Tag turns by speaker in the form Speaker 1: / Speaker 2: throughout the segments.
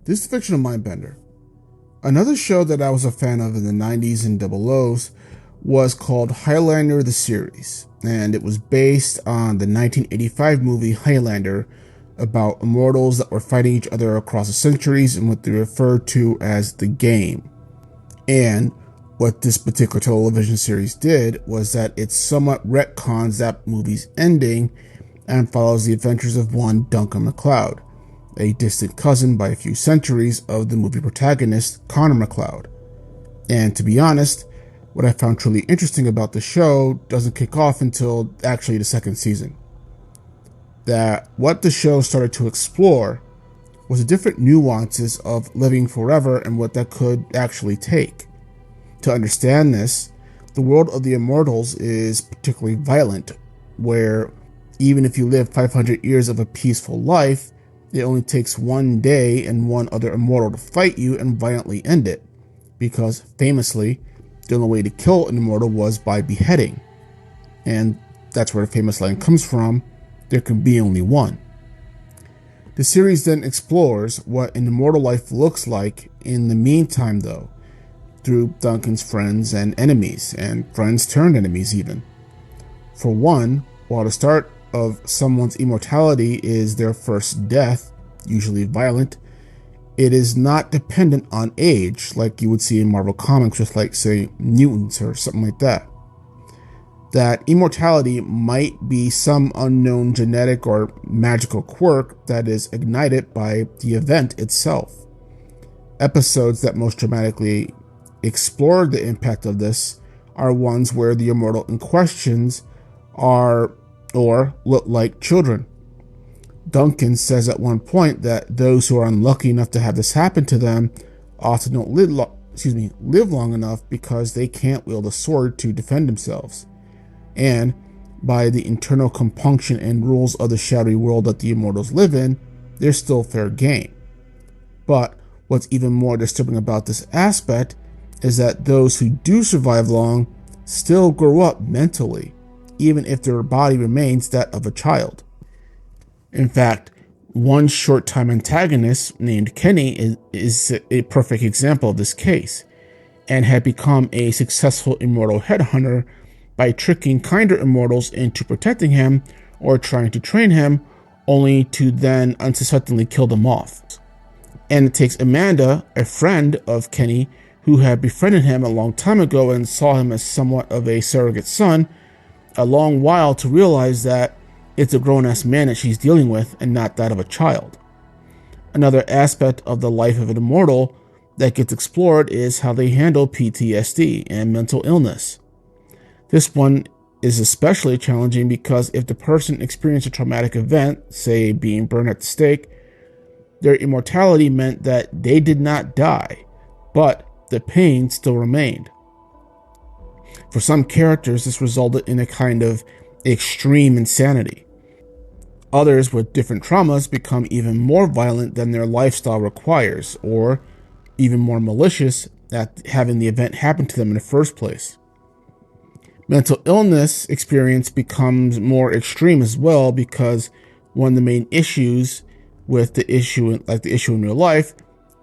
Speaker 1: This is Fictional Mindbender. Another show that I was a fan of in the 90s and double O's was called Highlander the Series, and it was based on the 1985 movie Highlander about immortals that were fighting each other across the centuries in what they referred to as the game. And what this particular television series did was that it somewhat retcons that movie's ending and follows the adventures of one Duncan MacLeod, a distant cousin by a few centuries of the movie protagonist Connor MacLeod. And to be honest, what I found truly interesting about the show doesn't kick off until actually the second season. That what the show started to explore was the different nuances of living forever and what that could actually take. To understand this, the world of the Immortals is particularly violent, where even if you live 500 years of a peaceful life, it only takes one day and one other immortal to fight you and violently end it, because famously, the only way to kill an immortal was by beheading. And that's where the famous line comes from, there can be only one. The series then explores what an immortal life looks like in the meantime though, through Duncan's friends and enemies, and friends turned enemies even. For one, while the start of someone's immortality is their first death, usually violent, it is not dependent on age like you would see in Marvel Comics with, like, say, mutants or something like that. That immortality might be some unknown genetic or magical quirk that is ignited by the event itself. Episodes that most dramatically explore the impact of this are ones where the immortal in questions are or look like children. Duncan says at one point that those who are unlucky enough to have this happen to them often don't live long enough because they can't wield a sword to defend themselves. And by the internal compunction and rules of the shadowy world that the immortals live in, they're still fair game. But what's even more disturbing about this aspect is that those who do survive long still grow up mentally, even if their body remains that of a child. In fact, one short-time antagonist named Kenny is a perfect example of this case, and had become a successful immortal headhunter by tricking kinder immortals into protecting him or trying to train him, only to then unsuspectingly kill them off. And it takes Amanda, a friend of Kenny, who had befriended him a long time ago and saw him as somewhat of a surrogate son, a long while to realize that it's a grown-ass man that she's dealing with and not that of a child. Another aspect of the life of an immortal that gets explored is how they handle PTSD and mental illness. This one is especially challenging because if the person experienced a traumatic event, say being burned at the stake, their immortality meant that they did not die, but the pain still remained. For some characters, this resulted in a kind of extreme insanity. Others with different traumas become even more violent than their lifestyle requires, or even more malicious at having the event happen to them in the first place. Mental illness experience becomes more extreme as well because one of the main issues with the issue in real life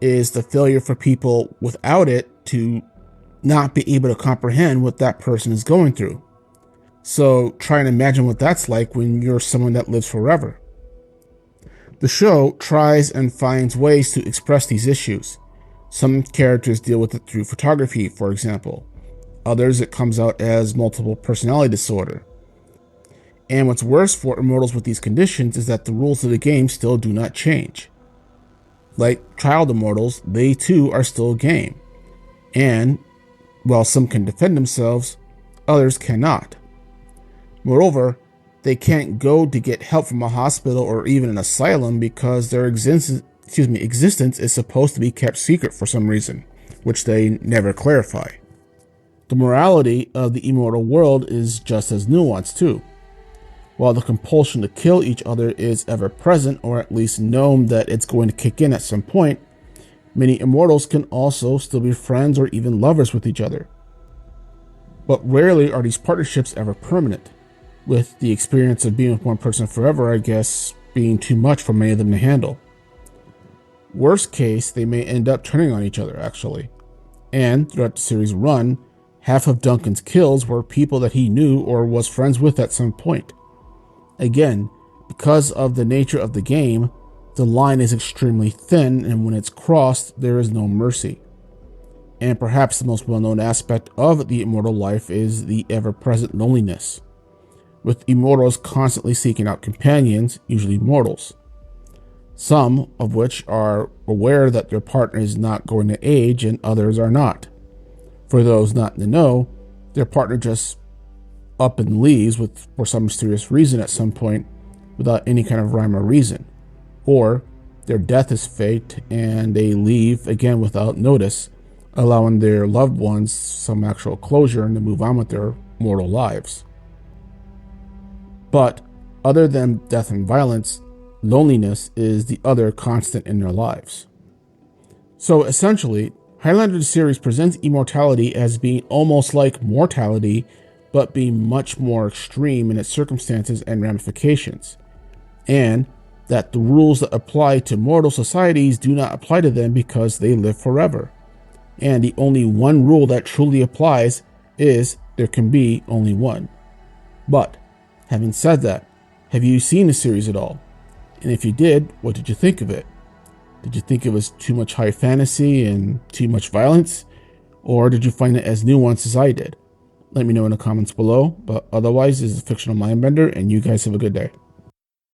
Speaker 1: is the failure for people without it to not be able to comprehend what that person is going through. So try and imagine what that's like when you're someone that lives forever. The show tries and finds ways to express these issues. Some characters deal with it through photography, for example. Others, it comes out as multiple personality disorder. And what's worse for immortals with these conditions is that the rules of the game still do not change. Like child immortals, they too are still a game. And while some can defend themselves, others cannot. Moreover, they can't go to get help from a hospital or even an asylum because their existence is supposed to be kept secret for some reason, which they never clarify. The morality of the immortal world is just as nuanced too. While the compulsion to kill each other is ever present, or at least known that it's going to kick in at some point, many immortals can also still be friends or even lovers with each other. But rarely are these partnerships ever permanent, with the experience of being with one person forever, I guess, being too much for many of them to handle. Worst case, they may end up turning on each other, actually. And throughout the series' run, half of Duncan's kills were people that he knew or was friends with at some point. Again, because of the nature of the game, the line is extremely thin, and when it's crossed, there is no mercy. And perhaps the most well-known aspect of the immortal life is the ever-present loneliness, with immortals constantly seeking out companions, usually mortals. Some of which are aware that their partner is not going to age, and others are not. For those not in the know, their partner just up and leaves for some mysterious reason at some point without any kind of rhyme or reason. Or their death is fate and they leave again without notice, allowing their loved ones some actual closure and to move on with their mortal lives. But other than death and violence, loneliness is the other constant in their lives. So essentially, Highlander the Series presents immortality as being almost like mortality, but being much more extreme in its circumstances and ramifications. And that the rules that apply to mortal societies do not apply to them because they live forever. And the only one rule that truly applies is there can be only one. But, having said that, have you seen the series at all? And if you did, what did you think of it? Did you think it was too much high fantasy and too much violence? Or did you find it as nuanced as I did? Let me know in the comments below, but otherwise, this is Fictional Mindbender, and you guys have a good day.